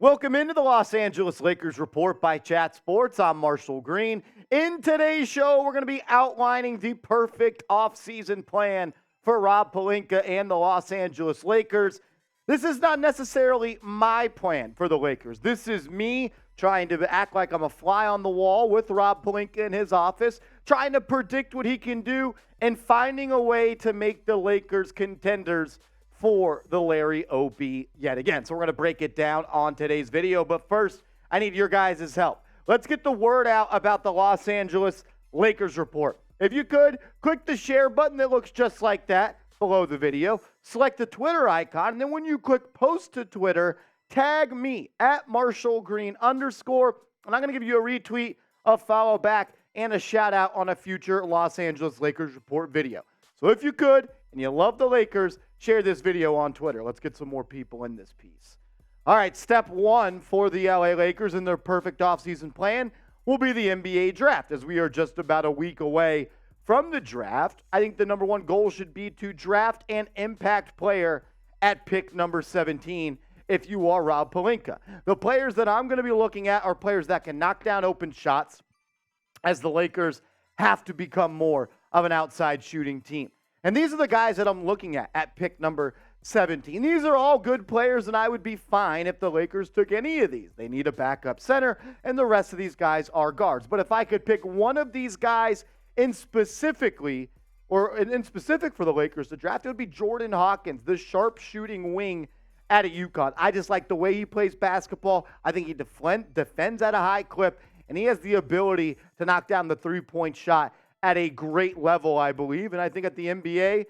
Welcome into the Los Angeles Lakers Report by Chat Sports. I'm Marshall Green. In today's show, we're going to be outlining the perfect offseason plan for Rob Pelinka and the Los Angeles Lakers. This is not necessarily my plan for the Lakers. This is me trying to act like I'm a fly on the wall with Rob Pelinka in his office, trying to predict what he can do and finding a way to make the Lakers contenders for the Larry O.B. yet again. So we're going to break it down on today's video. But first, I need your guys' help. Let's get the word out about the Los Angeles Lakers Report. If you could, click the share button that looks just like that below the video. Select the Twitter icon. And then when you click post to Twitter, tag me at @MarshallGreen_. And I'm going to give you a retweet, a follow back, and a shout out on a future Los Angeles Lakers Report video. So if you could, and you love the Lakers, share this video on Twitter. Let's get some more people in this piece. All right, step one for the LA Lakers in their perfect offseason plan will be the NBA draft. As we are just about a week away from the draft, I think the number one goal should be to draft an impact player at pick number 17 if you are Rob Pelinka. The players that I'm going to be looking at are players that can knock down open shots, as the Lakers have to become more of an outside shooting team. And these are the guys that I'm looking at pick number 17. These are all good players, and I would be fine if the Lakers took any of these. They need a backup center, and the rest of these guys are guards. But if I could pick one of these guys in specific for the Lakers to draft, it would be Jordan Hawkins, the sharp shooting wing out of UConn. I just like the way he plays basketball. I think he defends at a high clip, and he has the ability to knock down the three-point shot at a great level, I believe. And I think at the NBA,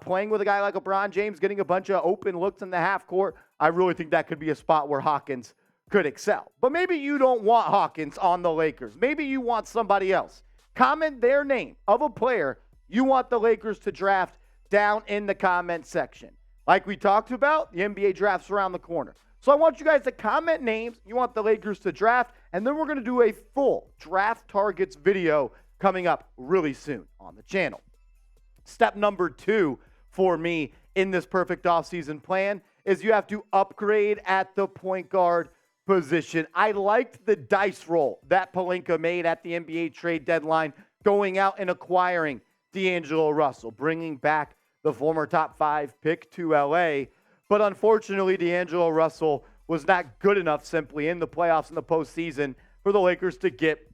playing with a guy like LeBron James, getting a bunch of open looks in the half court, I really think that could be a spot where Hawkins could excel. But maybe you don't want Hawkins on the Lakers. Maybe you want somebody else. Comment their name of a player you want the Lakers to draft down in the comment section. Like we talked about, the NBA draft's around the corner. So I want you guys to comment names you want the Lakers to draft, and then we're going to do a full draft targets video coming up really soon on the channel. Step number 2 for me in this perfect offseason plan is you have to upgrade at the point guard position. I liked the dice roll that Pelinka made at the NBA trade deadline, going out and acquiring D'Angelo Russell, bringing back the former top 5 pick to LA. But unfortunately, D'Angelo Russell was not good enough simply in the playoffs in the postseason for the Lakers to get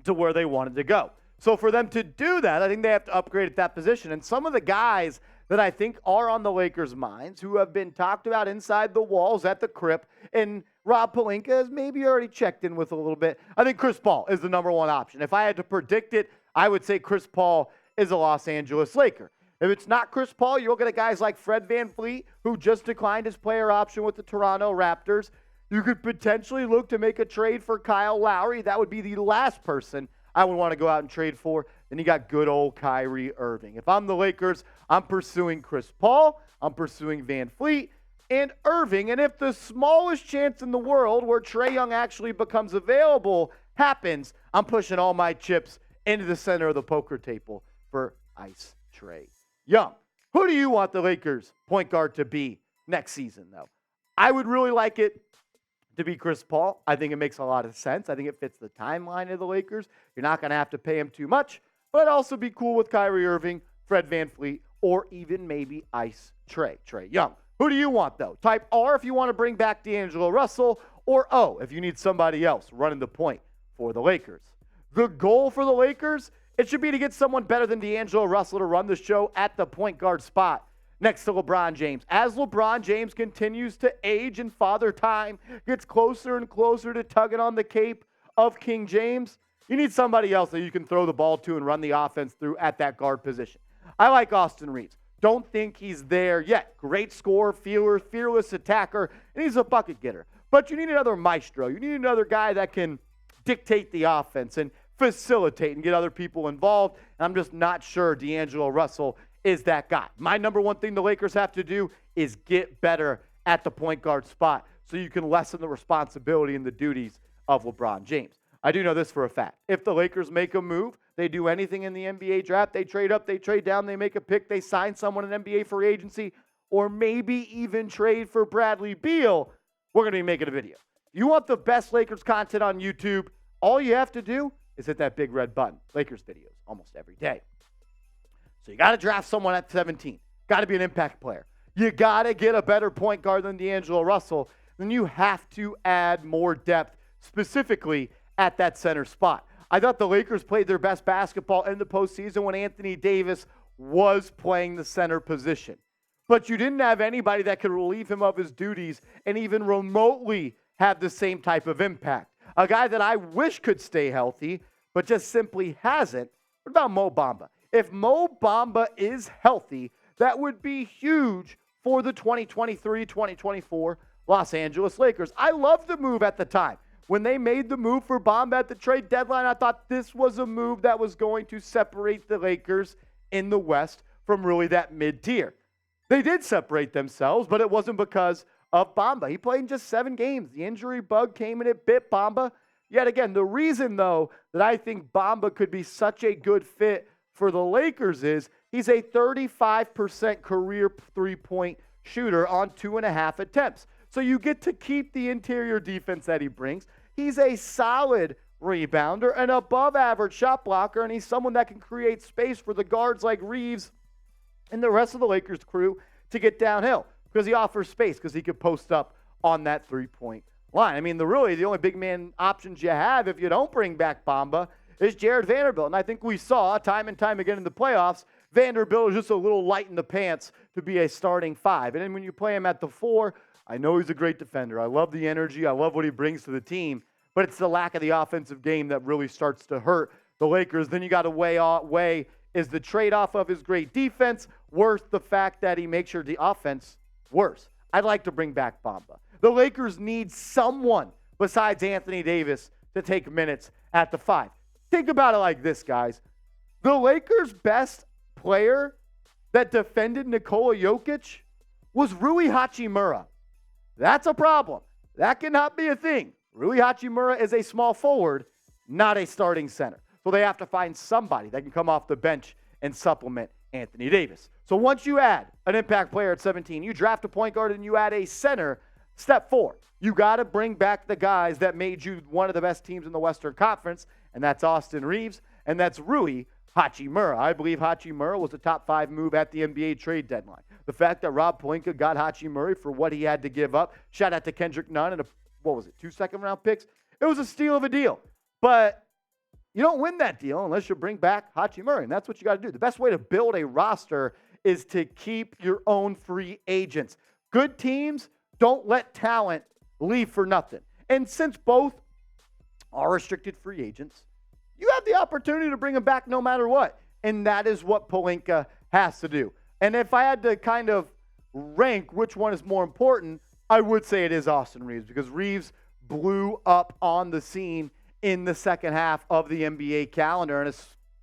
to where they wanted to go. So for them to do that, I think they have to upgrade at that position. And some of the guys that I think are on the Lakers' minds who have been talked about inside the walls at the Crip, and Rob Pelinka has maybe already checked in with a little bit. I think Chris Paul is the number one option. If I had to predict it, I would say Chris Paul is a Los Angeles Laker. If it's not Chris Paul, you look at guys like Fred VanVleet, who just declined his player option with the Toronto Raptors. You could potentially look to make a trade for Kyle Lowry. That would be the last person I would want to go out and trade for. Then you got good old Kyrie Irving. If I'm the Lakers, I'm pursuing Chris Paul, I'm pursuing VanVleet, and Irving. And if the smallest chance in the world where Trae Young actually becomes available happens, I'm pushing all my chips into the center of the poker table for Ice Trae Young. Who do you want the Lakers point guard to be next season, though? I would really like it to be Chris Paul. I think it makes a lot of sense. I think it fits the timeline of the Lakers. You're not going to have to pay him too much, but I'd also be cool with Kyrie Irving, Fred VanVleet, or even maybe Ice Trae Young. Who do you want, though? Type R if you want to bring back D'Angelo Russell, or O if you need somebody else running the point for the Lakers. The goal for the Lakers, it should be to get someone better than D'Angelo Russell to run the show at the point guard spot next to LeBron James. As LeBron James continues to age and father time gets closer and closer to tugging on the cape of King James, you need somebody else that you can throw the ball to and run the offense through at that guard position. I like Austin Reaves. Don't think he's there yet. Great scorer, fearless attacker, and he's a bucket getter. But you need another maestro. You need another guy that can dictate the offense and facilitate and get other people involved. And I'm just not sure D'Angelo Russell is that guy. My number one thing the Lakers have to do is get better at the point guard spot so you can lessen the responsibility and the duties of LeBron James. I do know this for a fact. If the Lakers make a move, they do anything in the NBA draft, they trade up, they trade down, they make a pick, they sign someone in NBA free agency, or maybe even trade for Bradley Beal, we're going to be making a video. You want the best Lakers content on YouTube, all you have to do is hit that big red button. Lakers videos almost every day. So you got to draft someone at 17. Got to be an impact player. You got to get a better point guard than D'Angelo Russell. Then you have to add more depth, specifically at that center spot. I thought the Lakers played their best basketball in the postseason when Anthony Davis was playing the center position. But you didn't have anybody that could relieve him of his duties and even remotely have the same type of impact. A guy that I wish could stay healthy, but just simply hasn't. What about Mo Bamba? If Mo Bamba is healthy, that would be huge for the 2023-2024 Los Angeles Lakers. I loved the move at the time. When they made the move for Bamba at the trade deadline, I thought this was a move that was going to separate the Lakers in the West from really that mid-tier. They did separate themselves, but it wasn't because of Bamba. He played in just 7 games. The injury bug came and it bit Bamba. Yet again, the reason, though, that I think Bamba could be such a good fit for the Lakers is he's a 35% career three-point shooter on 2.5 attempts. So you get to keep the interior defense that he brings. He's a solid rebounder, an above-average shot blocker, and he's someone that can create space for the guards like Reaves and the rest of the Lakers crew to get downhill because he offers space because he could post up on that three-point line. I mean, the only big man options you have if you don't bring back Bamba is Jared Vanderbilt. And I think we saw time and time again in the playoffs, Vanderbilt is just a little light in the pants to be a starting 5. And then when you play him at the 4, I know he's a great defender. I love the energy. I love what he brings to the team. But it's the lack of the offensive game that really starts to hurt the Lakers. Then you got to weigh is the trade-off of his great defense worth the fact that he makes your offense worse? I'd like to bring back Bamba. The Lakers need someone besides Anthony Davis to take minutes at the 5. Think about it like this, guys. The Lakers' best player that defended Nikola Jokic was Rui Hachimura. That's a problem. That cannot be a thing. Rui Hachimura is a small forward, not a starting center. So they have to find somebody that can come off the bench and supplement Anthony Davis. So once you add an impact player at 17, you draft a point guard and you add a center, step 4, you got to bring back the guys that made you one of the best teams in the Western Conference, and that's Austin Reaves, and that's Rui Hachimura. I believe Hachimura was a top 5 move at the NBA trade deadline. The fact that Rob Pelinka got Hachimura for what he had to give up, shout out to Kendrick Nunn and 2 second-round picks. It was a steal of a deal. But you don't win that deal unless you bring back Hachimura, and that's what you got to do. The best way to build a roster is to keep your own free agents. Good teams don't let talent leave for nothing. And since both are restricted free agents, you have the opportunity to bring them back no matter what. And that is what Pelinka has to do. And if I had to kind of rank which one is more important, I would say it is Austin Reaves because Reaves blew up on the scene in the second half of the NBA calendar, and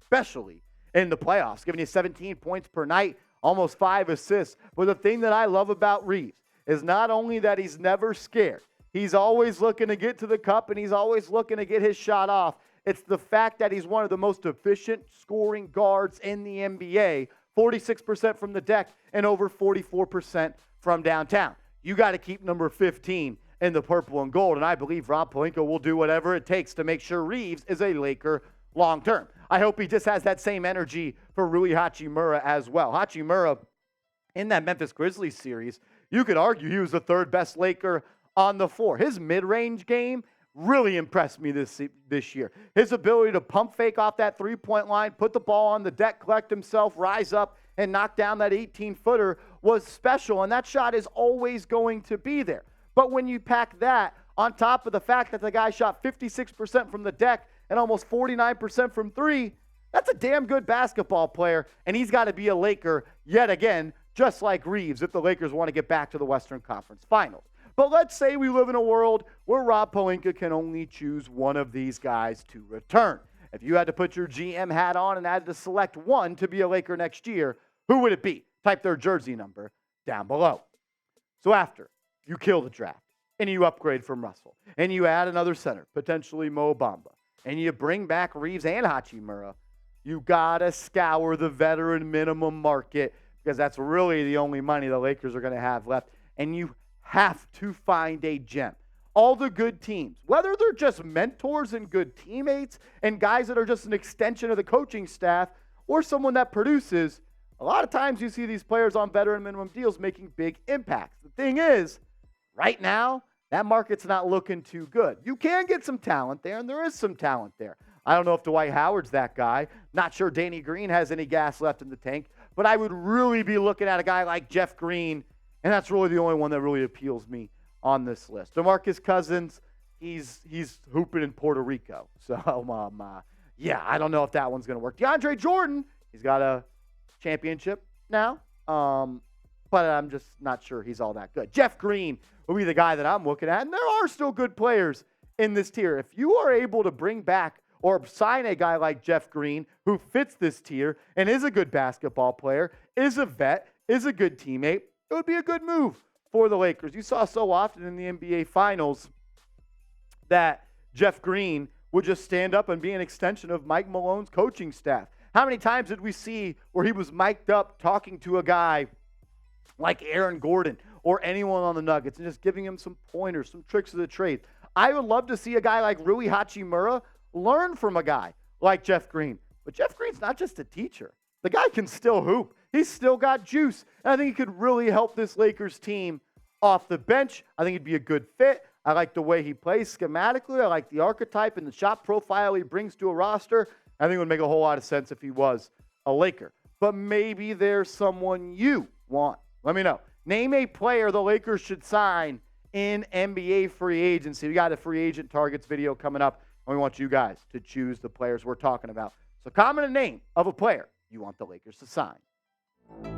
especially in the playoffs, giving you 17 points per night, almost 5 assists. But the thing that I love about Reaves is not only that he's never scared, he's always looking to get to the cup, and he's always looking to get his shot off. It's the fact that he's one of the most efficient scoring guards in the NBA, 46% from the deck and over 44% from downtown. You got to keep number 15 in the purple and gold, and I believe Rob Pelinka will do whatever it takes to make sure Reaves is a Laker long-term. I hope he just has that same energy for Rui Hachimura as well. Hachimura, in that Memphis Grizzlies series, you could argue he was the 3rd best Laker on the floor. His mid-range game really impressed me this year. His ability to pump fake off that three-point line, put the ball on the deck, collect himself, rise up, and knock down that 18-footer was special, and that shot is always going to be there. But when you pack that on top of the fact that the guy shot 56% from the deck and almost 49% from 3, that's a damn good basketball player, and he's got to be a Laker yet again, just like Reaves, if the Lakers want to get back to the Western Conference Finals. But let's say we live in a world where Rob Pelinka can only choose one of these guys to return. If you had to put your GM hat on and had to select one to be a Laker next year, who would it be? Type their jersey number down below. So after you kill the draft, and you upgrade from Russell, and you add another center, potentially Mo Bamba, and you bring back Reaves and Hachimura, you got to scour the veteran minimum market because that's really the only money the Lakers are going to have left. And you have to find a gem. All the good teams, whether they're just mentors and good teammates and guys that are just an extension of the coaching staff or someone that produces, a lot of times you see these players on veteran minimum deals making big impacts. The thing is, right now, that market's not looking too good. You can get some talent there, and there is some talent there. I don't know if Dwight Howard's that guy. Not sure Danny Green has any gas left in the tank, but I would really be looking at a guy like Jeff Green, and that's really the only one that really appeals me on this list. DeMarcus Cousins, he's hooping in Puerto Rico. So, yeah, I don't know if that one's going to work. DeAndre Jordan, he's got a championship now, but I'm just not sure he's all that good. Jeff Green will be the guy that I'm looking at, and there are still good players in this tier. If you are able to bring back or sign a guy like Jeff Green who fits this tier and is a good basketball player, is a vet, is a good teammate, it would be a good move for the Lakers. You saw so often in the NBA Finals that Jeff Green would just stand up and be an extension of Mike Malone's coaching staff. How many times did we see where he was mic'd up talking to a guy like Aaron Gordon or anyone on the Nuggets and just giving him some pointers, some tricks of the trade? I would love to see a guy like Rui Hachimura learn from a guy like Jeff Green. But Jeff Green's not just a teacher. The guy can still hoop. He's still got juice. And I think he could really help this Lakers team off the bench. I think he'd be a good fit. I like the way he plays schematically. I like the archetype and the shot profile he brings to a roster. I think it would make a whole lot of sense if he was a Laker. But maybe there's someone you want. Let me know. Name a player the Lakers should sign in NBA free agency. We got a free agent targets video coming up, and we want you guys to choose the players we're talking about. So comment a name of a player you want the Lakers to sign.